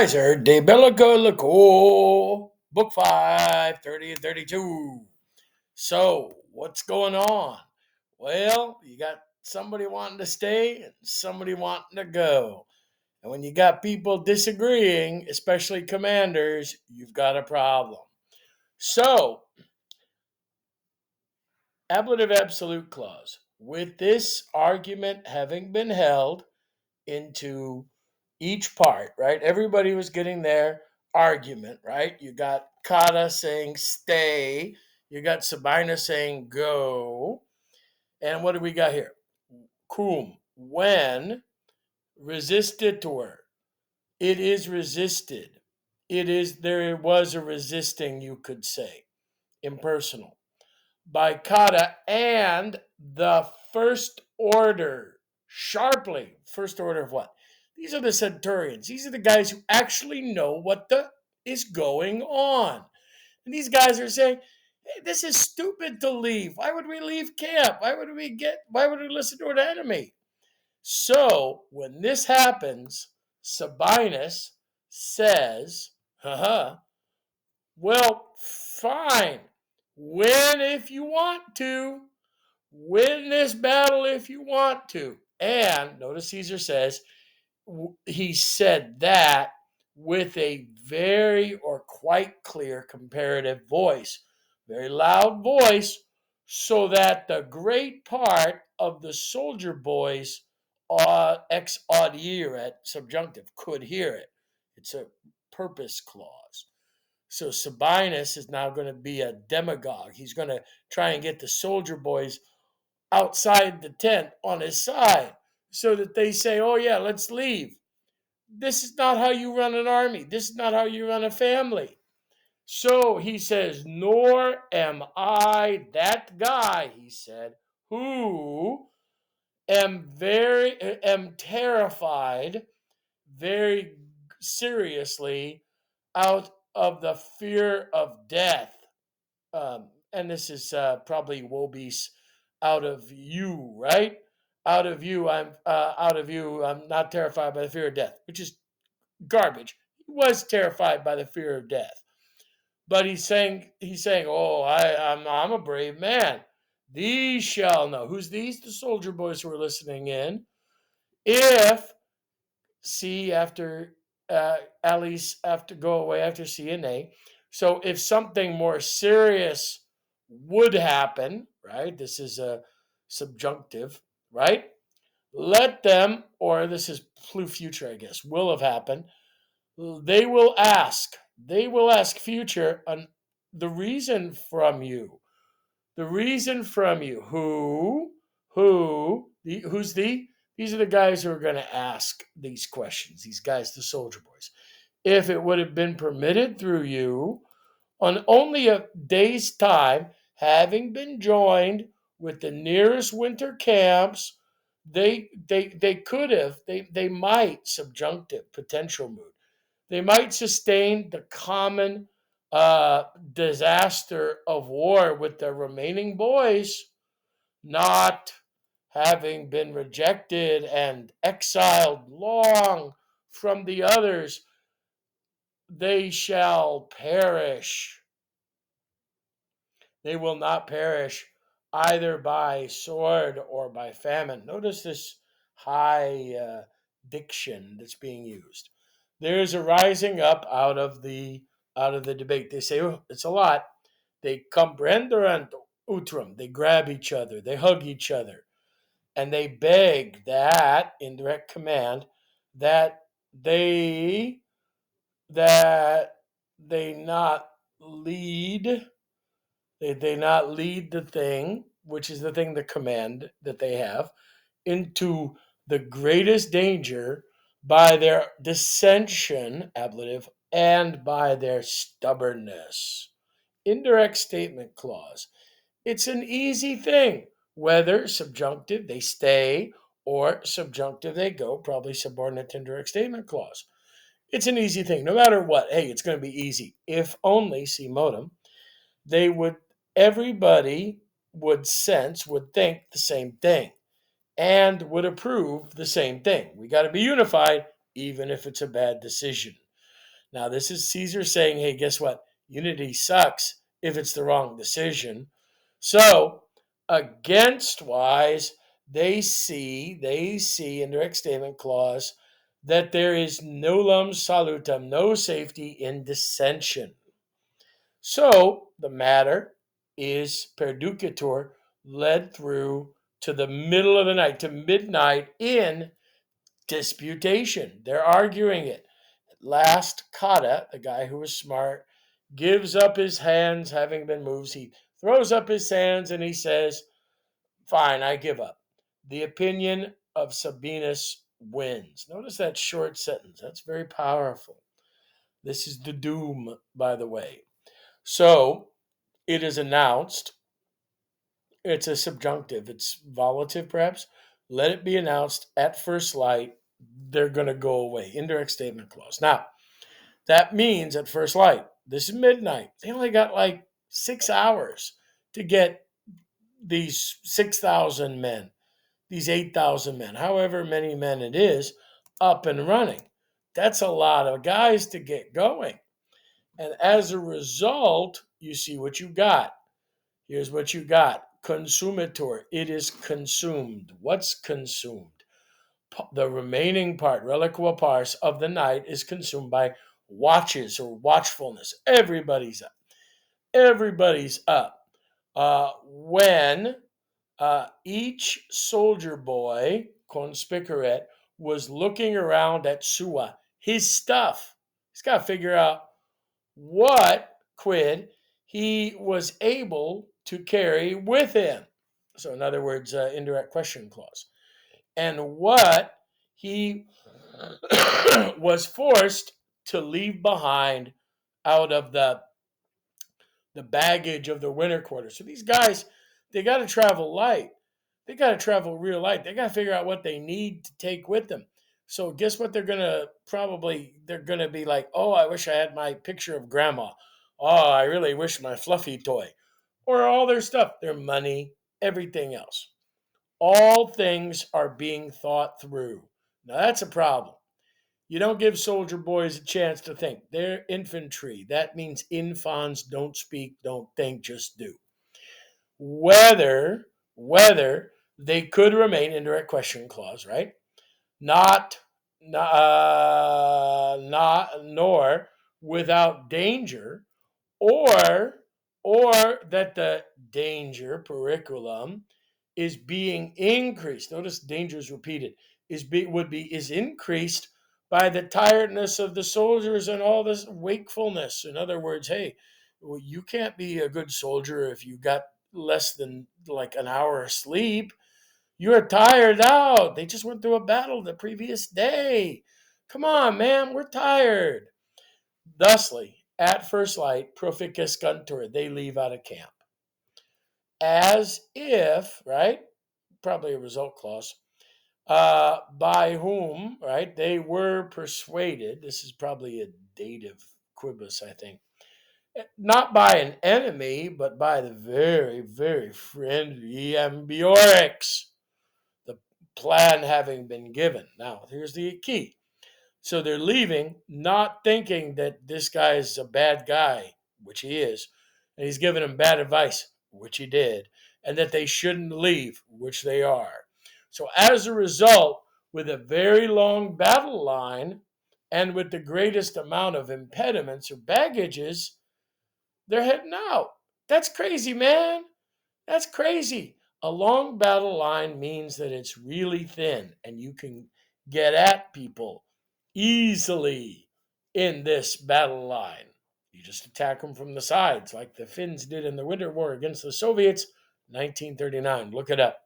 Kaiser de Bellico Lico, Book 5, 30 and 32. So, what's going on? Well, you got somebody wanting to stay and somebody wanting to go. And when you got people disagreeing, especially commanders, you've got a problem. So, ablative absolute clause. With this argument having been held into each part, right? Everybody was getting their argument, right? You got Kata saying stay, you got Sabina saying go, and what do we got here? Cum, when resistitor, it is resisted. There was a resisting, you could say, impersonal. By Kata and the first order, sharply. First order of what? These are the centurions. These are the guys who actually know what is going on. And these guys are saying, hey, this is stupid to leave. Why would we leave camp? Why would we listen to an enemy? So when this happens, Sabinus says, haha, well, fine. Win if you want to. Win this battle if you want to. And notice Caesar says, he said that with a very or quite clear comparative voice, very loud voice, so that the great part of the soldier boys, ex audire subjunctive, could hear it. It's a purpose clause. So Sabinus is now going to be a demagogue. He's going to try and get the soldier boys outside the tent on his side so that they say, oh, yeah, let's leave. This is not how you run an army. This is not how you run a family. So he says, nor am I that guy, he said, who am terrified very seriously out of the fear of death. And this is probably Wobbe's out of you, right? Out of you. I'm not terrified by the fear of death, which is garbage. He was terrified by the fear of death, but he's saying, oh, I'm a brave man. These shall know. Who's these? The soldier boys who are listening in. If C after Alice after go away after C and A. So if something more serious would happen, right? This is a subjunctive, right? Let them, or this is plu future, I guess, will have happened. They will ask. They will ask future the reason from you. The reason from you. Who's the? These are the guys who are going to ask these questions. These guys, the soldier boys. If it would have been permitted through you, on only a day's time, having been joined with the nearest winter camps, they could have, they might, subjunctive, potential mood, they might sustain the common disaster of war with the remaining boys, not having been rejected and exiled long from the others, they shall perish. They will not perish either by sword or by famine. Notice this high diction that's being used. There is a rising up out of the debate. They say, oh, it's a lot. They comprenderant utrum. They grab each other. They hug each other, and they beg that in direct command that they that they not lead they not lead the thing, which is the thing, the command that they have, into the greatest danger by their dissension, ablative, and by their stubbornness. Indirect statement clause. It's an easy thing. Whether subjunctive, they stay, or subjunctive, they go, probably subordinate to indirect statement clause. It's an easy thing. No matter what, hey, it's going to be easy. If only, see modem, they would everybody would think the same thing and would approve the same thing. We got to be unified even if it's a bad decision. Now, this is Caesar saying, hey, guess what? Unity sucks if it's the wrong decision. So, against wise, they see in direct statement clause that there is nullum salutem, no safety in dissension. So the matter is perducator, led through to the middle of the night, to midnight in disputation. They're arguing it. At last, Cotta, the guy who was smart, gives up his hands, having been moved. He throws up his hands and he says, fine, I give up. The opinion of Sabinus wins. Notice that short sentence. That's very powerful. This is the doom, by the way. So it is announced. It's a subjunctive. It's volative, perhaps. Let it be announced at first light. They're going to go away. Indirect statement clause. Now, that means at first light, this is midnight. They only got like 6 hours to get these 6,000 men, these 8,000 men, however many men it is, up and running. That's a lot of guys to get going. And as a result, you see what you got. Here's what you got. Consumator. It is consumed. What's consumed? The remaining part, reliqua pars, of the night is consumed by watches or watchfulness. Everybody's up. Everybody's up. When each soldier boy, conspicuret, was looking around at Sua, his stuff. He's got to figure out what quid he was able to carry with him. So, in other words, indirect question clause. And what he was forced to leave behind out of the baggage of the winter quarters. So these guys, they got to travel light. They got to travel real light. They got to figure out what they need to take with them. So guess what they're going to be like, oh, I wish I had my picture of grandma. Oh, I really wish my fluffy toy. Or all their stuff, their money, everything else. All things are being thought through. Now that's a problem. You don't give soldier boys a chance to think. They're infantry. That means infants don't speak, don't think, just do. Whether they could remain indirect question clause, right? Not nor without danger, or that the danger periculum is being increased. Notice danger is repeated. Is increased by the tiredness of the soldiers and all this wakefulness. In other words, hey, well, you can't be a good soldier if you got less than like an hour of sleep. You're tired out. They just went through a battle the previous day. Come on, man, we're tired. Thusly, at first light, proficuscuntur, they leave out of camp. As if, right? Probably a result clause. By whom, right? They were persuaded. This is probably a dative quibus, I think. Not by an enemy, but by the very, very friendly Ambiorix. The plan having been given. Now, here's the key. So they're leaving, not thinking that this guy is a bad guy, which he is, and he's giving them bad advice, which he did, and that they shouldn't leave, which they are. So as a result, with a very long battle line and with the greatest amount of impediments or baggages, they're heading out. That's crazy, man. That's crazy. A long battle line means that it's really thin and you can get at people easily in this battle line. You just attack them from the sides like the Finns did in the Winter War against the Soviets, 1939. Look it up.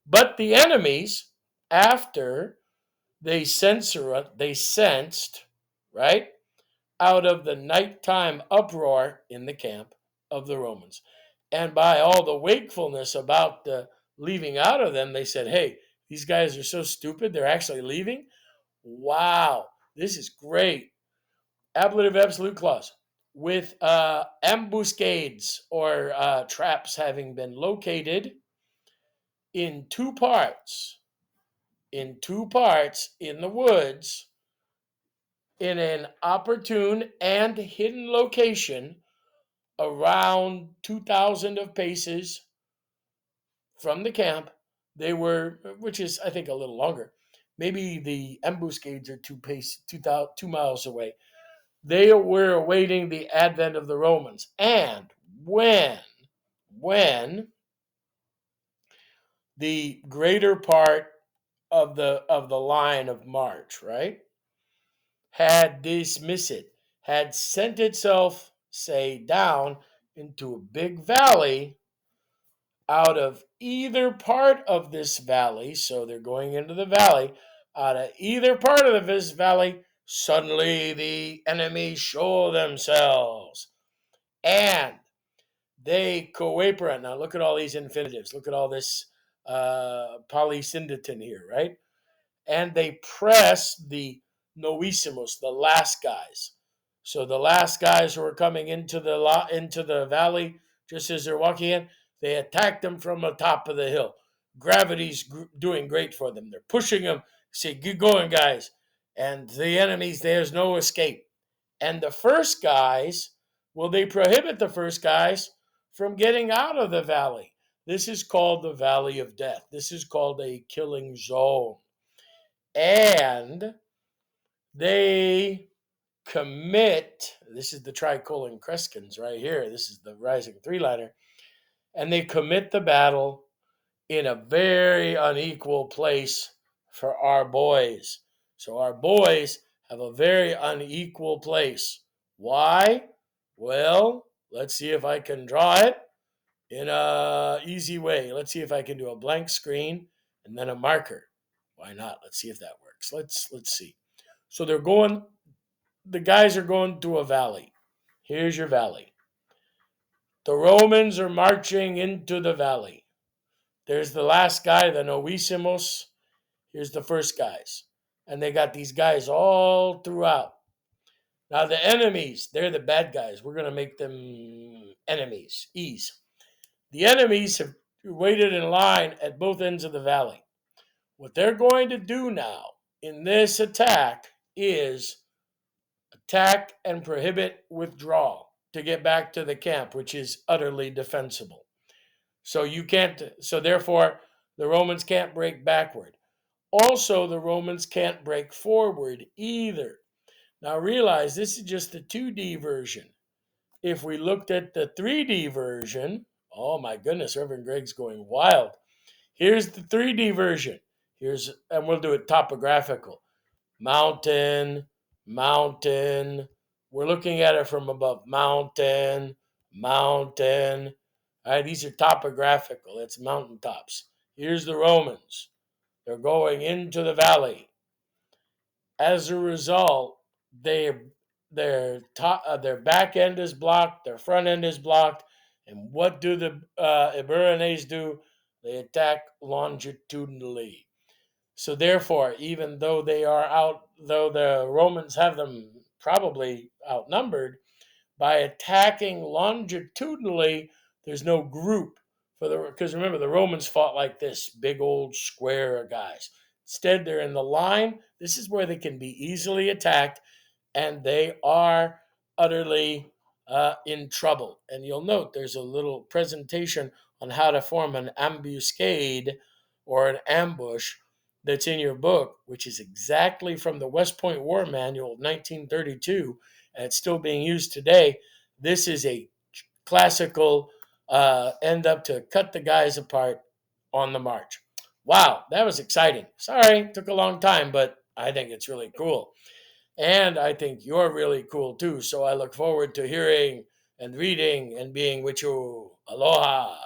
But the enemies, after they sensed, right, out of the nighttime uproar in the camp of the Romans. And by all the wakefulness about the leaving out of them, they said, hey, these guys are so stupid, they're actually leaving. Wow, this is great. Ablative absolute clause. With ambuscades or traps having been located in two parts in the woods, in an opportune and hidden location around 2,000 of paces from the camp. They were, which is I think a little longer. Maybe the ambuscades are 2 miles away. They were awaiting the advent of the Romans, and when the greater part of the line of march, right, had dismissed, had sent itself, say, down into a big valley out of either part of this valley, so they're going into the valley, out of either part of this valley, suddenly the enemy show themselves. And they coeperate. Now look at all these infinitives. Look at all this polysyndeton here, right? And they press the novissimus, the last guys. So the last guys who are coming into the valley, just as they're walking in, they attack them from the top of the hill. Gravity's doing great for them. They're pushing them. Say, "Get going, guys!" And the enemies, there's no escape. And the first guys, well, they prohibit the first guys from getting out of the valley. This is called the Valley of Death. This is called a killing zone. And they commit, this is the tricolon crescens right here, this is the rising three-liner, and they commit the battle in a very unequal place for our boys. So our boys have a very unequal place. Why? Well, let's see if I can draw it in a easy way. Let's see if I can do a blank screen and then a marker. Why not? Let's see if that works. Let's see. So the guys are going to a valley. Here's your valley. The Romans are marching into the valley. There's the last guy, the novissimos. Here's the first guys. And they got these guys all throughout. Now the enemies, they're the bad guys. We're going to make them enemies, ease. The enemies have waited in line at both ends of the valley. What they're going to do now in this attack is attack and prohibit withdrawal to get back to the camp, which is utterly defensible. So therefore, the Romans can't break backward. Also, the Romans can't break forward either. Now realize this is just the 2D version. If we looked at the 3D version, oh my goodness, Reverend Greg's going wild. Here's the 3D version. And we'll do it topographical. Mountain, mountain. We're looking at it from above. Mountain, mountain. All right, these are topographical. It's mountaintops. Here's the Romans. They're going into the valley. As a result, their back end is blocked, their front end is blocked, and what do the Eburones do? They attack longitudinally. So therefore, even though though the Romans have them probably outnumbered, by attacking longitudinally, there's no group because remember the Romans fought like this big old square of guys. Instead, they're in the line. This is where they can be easily attacked, and they are utterly in trouble. And you'll note there's a little presentation on how to form an ambuscade or an ambush that's in your book, which is exactly from the West Point War Manual of 1932, and it's still being used today. This is a classical end up to cut the guys apart on the march. Wow, that was exciting. Sorry, took a long time, but I think it's really cool. And I think you're really cool too. So I look forward to hearing and reading and being with you. Aloha.